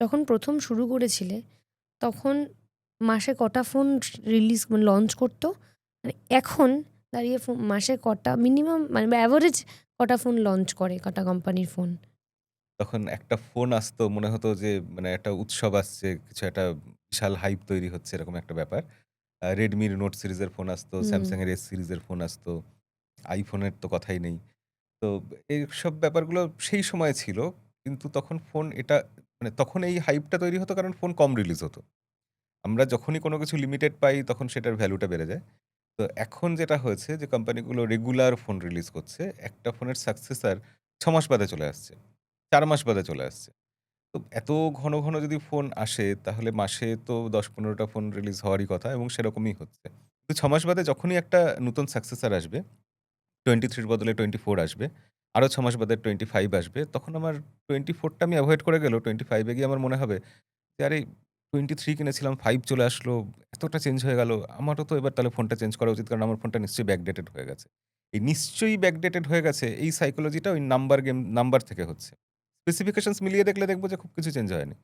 যখন ১ম শুরু করেছিলে, তখন মাসে কটা ফোন রিলিজ লঞ্চ করতো? মানে এখন দাঁড়িয়ে মাসে কটা মিনিমাম মানে এভারেজ কটা ফোন লঞ্চ করে, কটা কোম্পানির ফোন? তখন একটা ফোন আসতো মনে হতো যে মানে একটা উৎসব আসছে, কিছু একটা বিশাল হাইপ তৈরি হচ্ছে এরকম একটা ব্যাপার। Redmi র নোট সিরিজের ফোন আসতো, হুম, Samsung এর এস সিরিজের ফোন আসতো। iPhone এর তো কথাই নেই। তো এইসব ব্যাপারগুলো সেই সময় ছিল। কিন্তু তখন ফোন এটা মানে তখন এই হাইপটা তৈরি হতো কারণ ফোন কম রিলিজ হতো। আমরা যখনই কোনো কিছু লিমিটেড পাই তখন সেটার ভ্যালুটা বেড়ে যায়। তো এখন যেটা হয়েছে যে কোম্পানিগুলো রেগুলার ফোন রিলিজ করছে। একটা ফোনের সাকসেসর ৬ মাস বাদে চলে আসছে। ৪ মাস বাদে চলে আসছে। তো এত ঘন, ঘন যদি ফোন আসে তাহলে মাসে তো ১০-১৫ টা ফোন রিলিজ হওয়ারই কথা এবং সেরকমই হচ্ছে। তো ৬ মাস বাদে যখনই একটা নতুন সাকসেসর আসবে, 23 র বদলে 24 আসবে। আরো ৬ মাস বাদে 25 আসবে। তখন আমার 24 টা আমি এভয়েড করে গেলেও 25 এ গিয়ে আমার মনে হবে যে, "আরে 23 কিনেছিলাম, 5 চলে আসলো। এতটা চেঞ্জ হয়ে গেল। আমারও তো এবার তাহলে ফোনটা চেঞ্জ করা উচিত। কারণ আমার ফোনটা নিশ্চয়ই ব্যাকডেটেড হয়ে গেছে।" এই নিশ্চয়ই ব্যাকডেটেড হয়ে গেছে এই সাইকোলজিটা ওই নাম্বার থেকে হচ্ছে। স্পেসিফিকেশনস মিলিয়ে দেখলে দেখব যে খুব কিছু চেঞ্জ হয়নি।